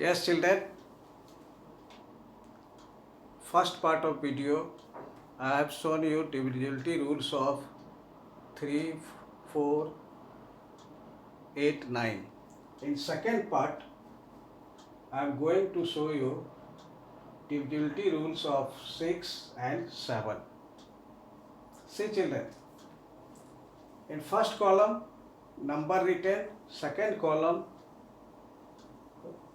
Yes, children, first part of video I have shown you divisibility rules of 3, 4, 8, 9. In second part I am going to show you divisibility rules of 6 and 7. See children, in first column number written, second column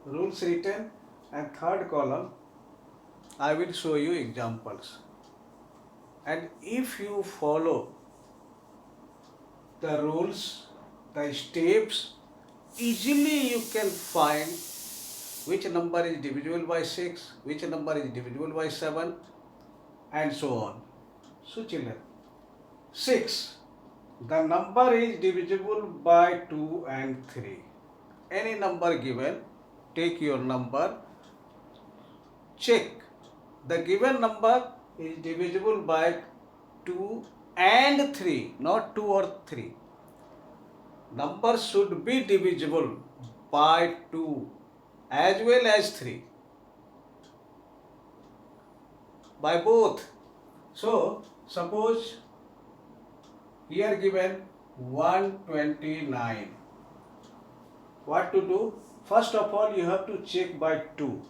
rules written, and third column I will show you examples. And if you follow the rules, the steps, easily you can find which number is divisible by 6, which number is divisible by 7, and so on. So children, 6, the number is divisible by 2 and 3. Any number given, take your number, check. The given number is divisible by 2 and 3, not 2 or 3. Number should be divisible by 2 as well as 3, by both. So, suppose here given 129. What to do? First of all, you have to check by 2.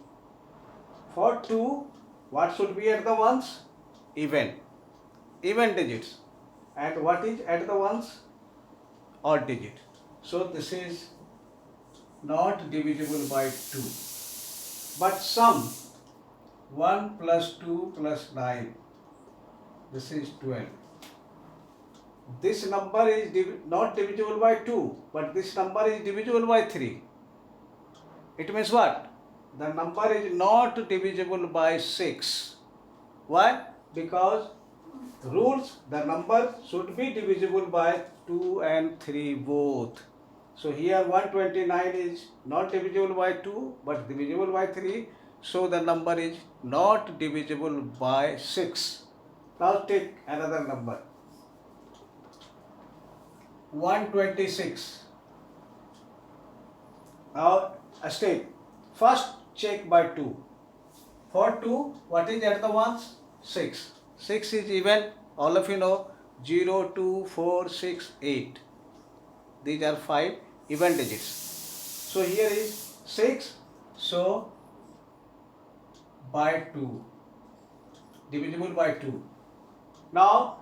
For 2, what should be at the ones? Even digits. And what is at the ones? Odd digit. So this is not divisible by 2. But sum 1 plus 2 plus 9. This is 12. This number is not divisible by 2, but this number is divisible by 3. It means what? The number is not divisible by 6. Why? Because rules, the number should be divisible by 2 and 3 both. So here 129 is not divisible by 2 but divisible by 3. So the number is not divisible by 6. Now take another number. 126. Now state. First check by 2. For 2, what is at the ones? 6. 6 is even, all of you know, 0, 2, 4, 6, 8. These are 5 even digits. So here is 6, so by 2, divisible by 2. Now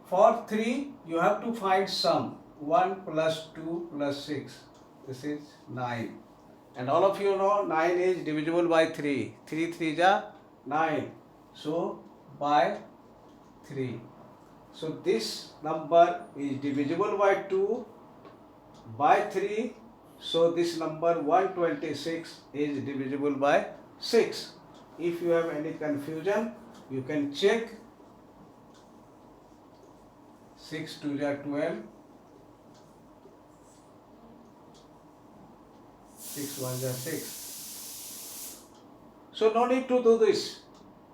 for 3, you have to find sum. 1 plus 2 plus 6, this is 9. And all of you know 9 is divisible by 3. 3 3s are 9. So by 3. So this number is divisible by 2, by 3. So this number 126 is divisible by 6. If you have any confusion, you can check. 6 2s are 12. 6 1s are 6. So no need to do this.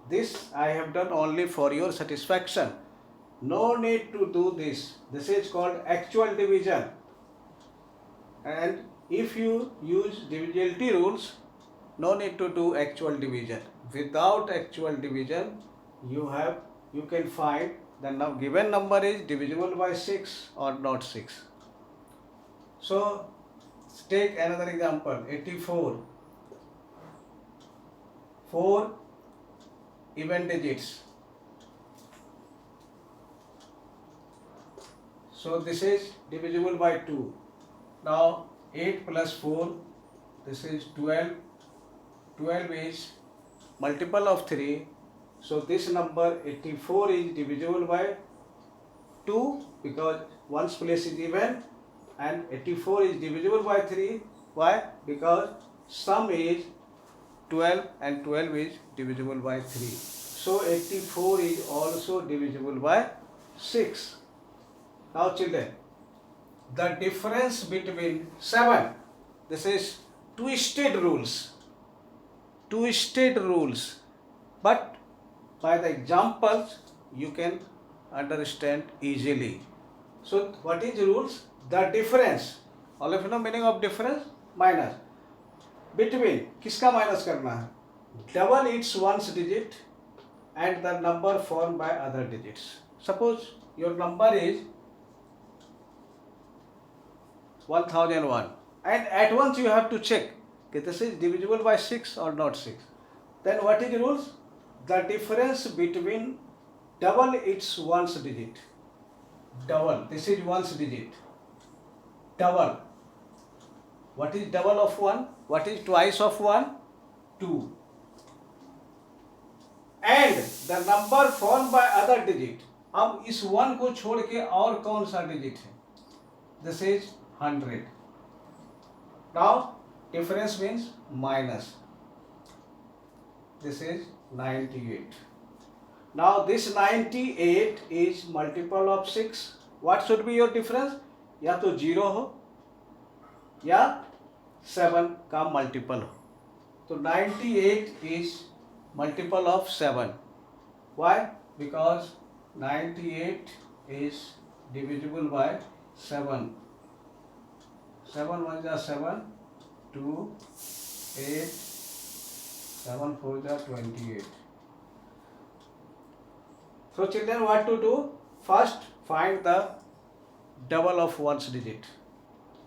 This I have done only for your satisfaction. No need to do this. This is called actual division. And if you use divisibility rules, no need to do actual division. Without actual division, you can find the given number is divisible by 6 or not 6. So take another example, 84. 4 even digits. So this is divisible by 2. Now 8 plus 4, this is 12. 12 is multiple of 3. So this number 84 is divisible by 2 because ones place is even, and 84 is divisible by 3. Why? Because sum is 12 and 12 is divisible by 3. So 84 is also divisible by 6. Now children, the difference between 7, this is twisted rules. Twisted rules. But by the examples you can understand easily. So what is rules? The difference. All of you know meaning of difference? Minus. between किसका minus करना है, double its ones digit and the number formed by other digits. Suppose your number is 1001 and at once you have to check that this is divisible by 6 or not 6. Then what is the rules? The difference between double its ones digit. Double, this is ones digit. Double. What is double of 1? What is twice of 1? 2. And the number formed by other digit. अब इस 1 को छोड़ के और कौन सा digit है? This is 100. Now difference means minus. This is 98. Now this 98 is multiple of 6. What should be your difference? या तो 0 हो या 7 का मल्टीपल हो. तो 98 is multiple of 7. Why? Because 98 is divisible by 7. 7 1 जा 7, 2, 8, 7 4 जा 28. So children, what to do? First find the double of ones digit.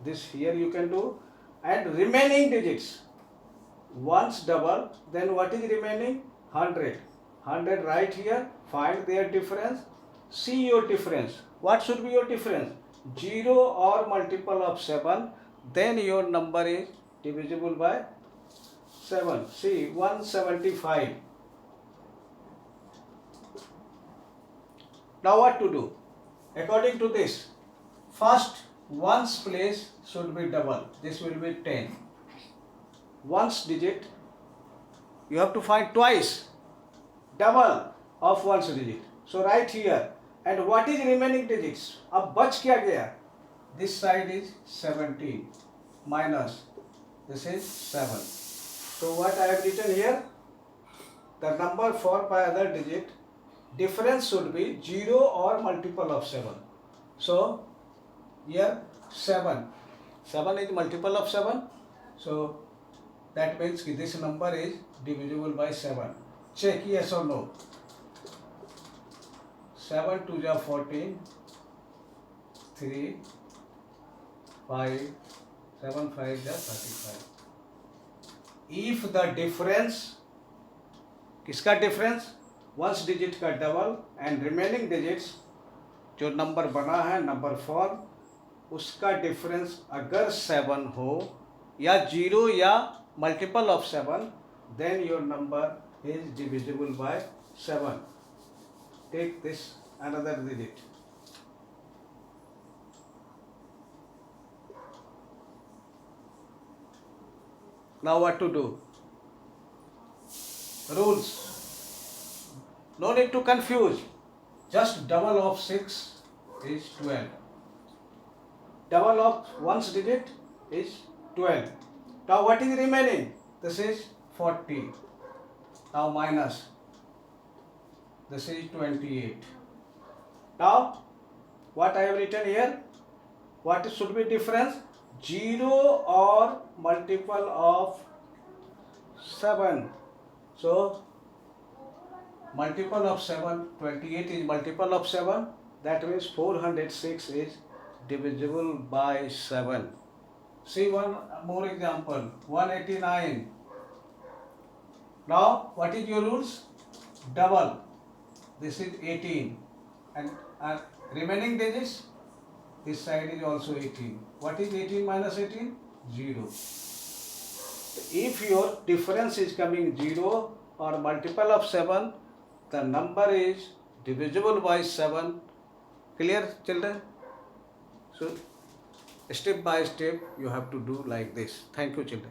This here you can do, and remaining digits. Ones double, then what is remaining? 100. 100 right here. Find their difference. See your difference. What should be your difference? 0 or multiple of 7. Then your number is divisible by 7. See, 175. Now what to do? According to this, first ones place should be double. This will be 10. Ones digit you have to find twice double of ones digit. So right here, and what is remaining digits? अब बच क्या गया? This side is 17 minus this is 7. So what I have written here? The number formed by other digit, difference should be 0 or multiple of 7. So here 7. 7 is multiple of 7. So that means this number is divisible by 7. Check yes or no. 7 2 ja 14, 3, 5, 7 5 ja 35. If the difference, किसका difference? Ones digit का double and remaining digits जो number बना है number 4, उसका difference अगर 7 हो या 0 या multiple of 7, then your number is divisible by 7. Take this another digit. Now what to do? Rules. No need to confuse. Just double of 6 is 12. Double of one's digit is 12. Now what is remaining? This is 40. Now minus. This is 28. Now what I have written here? What should be difference? 0 or multiple of 7. So multiple of 7, 28 is multiple of 7. That means 406 is divisible by 7. See one more example. 189. Now what is your rules? Double. This is 18. And remaining digits, this side is also 18. What is 18 minus 18? 0. If your difference is coming 0 or multiple of 7, the number is divisible by 7. Clear, children? So step by step you have to do like this. Thank you, children.